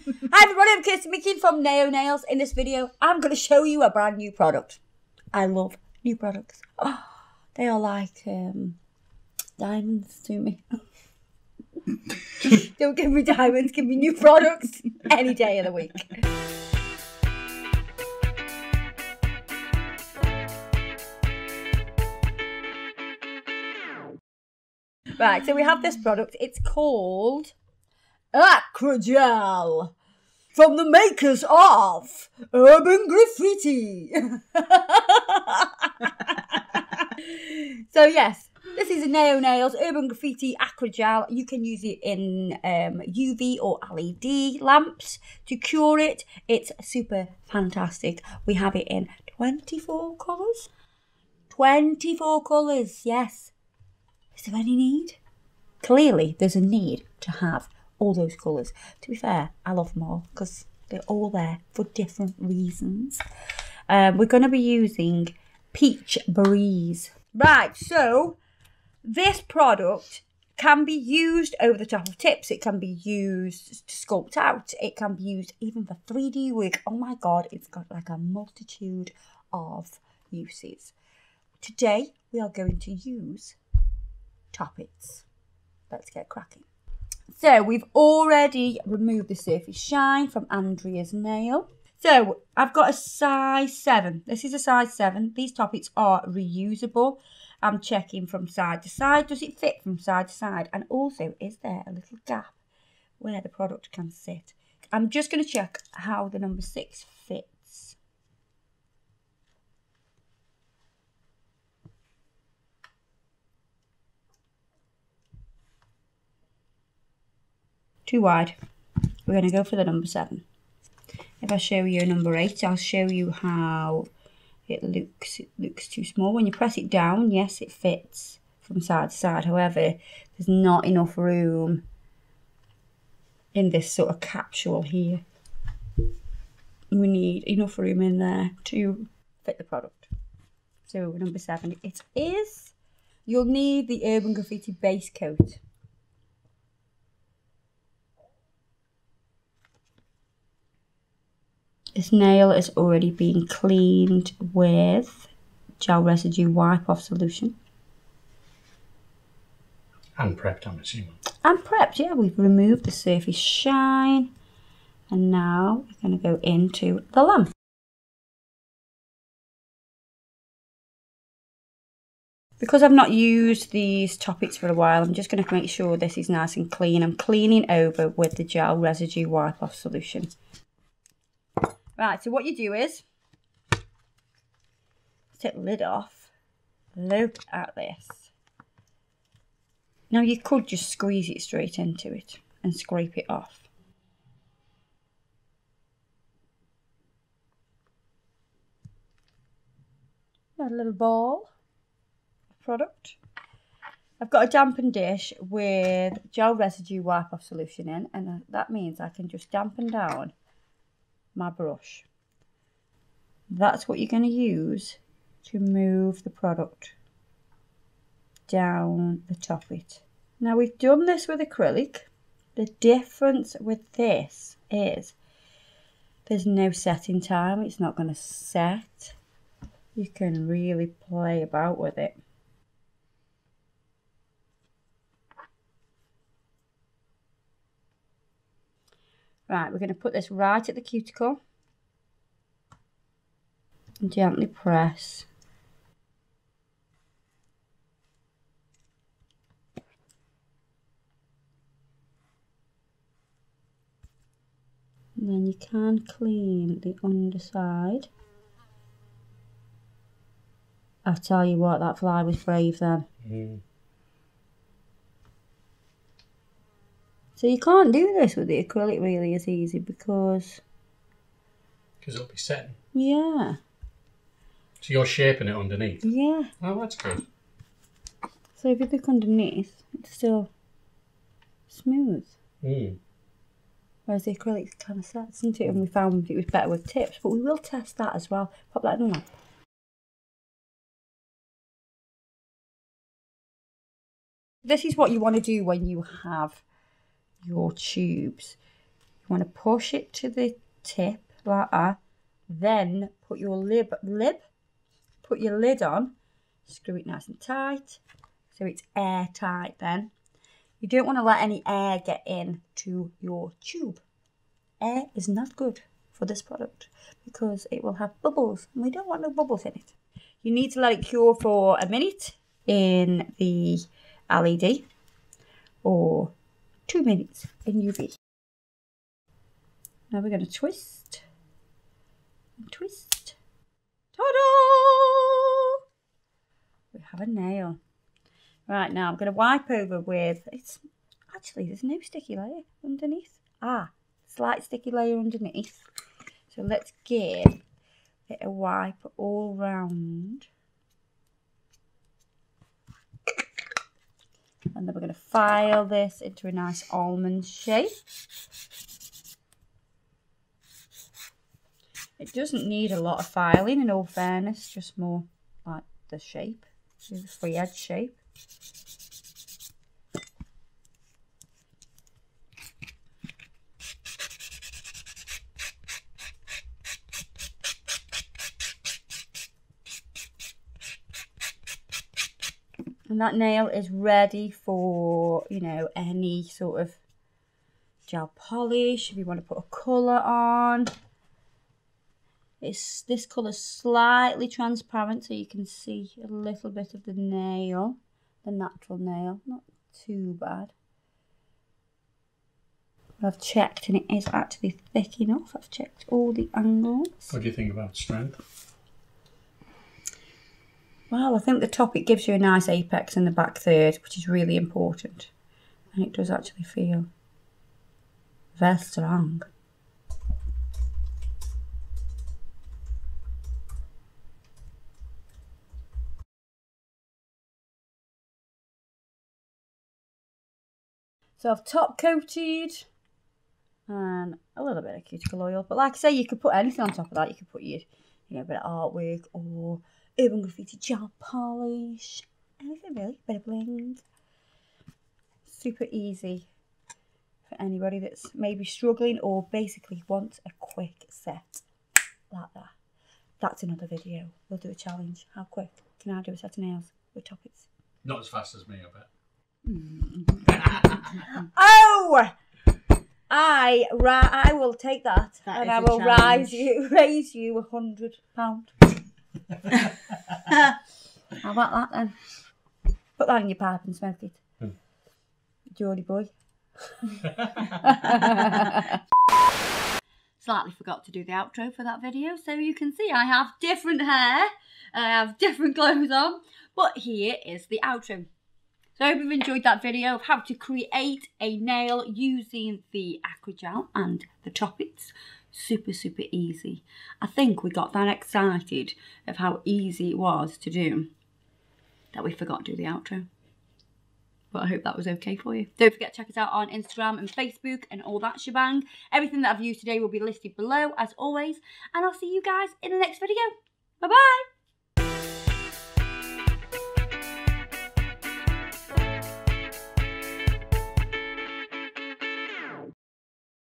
Hi everybody, I'm Kirsty Mickey from Naio Nails. In this video, I'm going to show you a brand new product. I love new products. Oh, they are like diamonds to me. Don't give me diamonds, give me new products any day of the week. Right, so we have this product. It's called ACRYGEL, from the makers of Urban Graffiti. So yes, this is a Naio Nails Urban Graffiti ACRYGEL. You can use it in UV or LED lamps to cure it. It's super fantastic. We have it in 24 colours. 24 colours, yes. Is there any need? Clearly, there's a need to have all those colours. To be fair, I love them all because they're all there for different reasons. We're going to be using Peach Breeze. Right, so this product can be used over the top of tips. It can be used to sculpt out. It can be used even for 3D work. Oh my God, it's got like a multitude of uses. Today, we are going to use TOPITS. Let's get cracking. So we've already removed the surface shine from Andrea's nail. So I've got a size 7. This is a size 7. These TOPITS are reusable. I'm checking from side to side. Does it fit from side to side? And also, is there a little gap where the product can sit? I'm just going to check how the number 6 fits. Too wide. We're going to go for the number 7. If I show you a number 8, I'll show you how it looks. It looks too small. When you press it down, yes, it fits from side to side. However, there's not enough room in this sort of capsule here. We need enough room in there to fit the product. So number 7, it is. You'll need the Urban Graffiti base coat. This nail has already been cleaned with gel residue wipe-off solution. And prepped, I'm assuming. And prepped, yeah. We've removed the surface shine. And now we're going to go into the lamp. Because I've not used these TOPITS for a while, I'm just going to make sure this is nice and clean. I'm cleaning over with the gel residue wipe-off solution. Right, so what you do is, take the lid off, look at this. Now you could just squeeze it straight into it and scrape it off. Got a little ball of product. I've got a dampen dish with gel residue wipe-off solution in, and that means I can just dampen down my brush. That's what you're going to use to move the product down the top of it. Now we've done this with acrylic. The difference with this is there's no setting time. It's not going to set. You can really play about with it. Right, we're going to put this right at the cuticle and gently press. And then you can clean the underside. I tell you what, that fly was brave then. So you can't do this with the acrylic really as easy because it'll be setting. Yeah. So you're shaping it underneath? Yeah. Oh, that's good. So if you look underneath, it's still smooth. Whereas the acrylic kind of sets, isn't it? And we found it was better with tips, but we will test that as well. Pop that in the lamp. This is what you want to do when you have your tubes. want to push it to the tip like that. Then put your lid on. Screw it nice and tight so it's airtight then. You don't want to let any air get in to your tube. Air is not good for this product because it will have bubbles and we don't want no bubbles in it. You need to let it cure for a minute in the LED or 2 minutes in UV. Now we're going to twist and twist. Ta-da! We have a nail. Right, now I'm going to wipe over with, actually there's no sticky layer underneath. Slight sticky layer underneath. So let's give it a wipe all round. And then we're going to file this into a nice almond shape. It doesn't need a lot of filing in all fairness, just more like the shape, the free edge shape. And that nail is ready for, you know, any sort of gel polish. If you want to put a colour on. This colour slightly transparent so you can see a little bit of the nail, the natural nail. Not too bad. But I've checked and it is actually thick enough. I've checked all the angles. What do you think about strength? Well, I think the top, it gives you a nice apex in the back third, which is really important. And it does actually feel very strong. So I've top coated and a little bit of cuticle oil. But like I say, you could put anything on top of that. You could put your, you know, a bit of artwork or Urban Graffiti gel polish. Anything really, bit of bling. Super easy for anybody that's maybe struggling or basically wants a quick set like that. That's another video. We'll do a challenge. How quick can I do a set of nails with TOPITS? Not as fast as me, I bet. Oh! I will take that and I will raise you £100. How about that then? Put that in your pipe and smoke it. Geordie boy. Slightly forgot to do the outro for that video, so you can see I have different hair, I have different clothes on, but here is the outro. So I hope you've enjoyed that video of how to create a nail using the ACRYGEL and the TOPITS. Super, super easy. I think we got that excited of how easy it was to do that we forgot to do the outro. But I hope that was okay for you. Don't forget to check us out on Instagram and Facebook and all that shebang. Everything that I've used today will be listed below as always. And I'll see you guys in the next video. Bye-bye.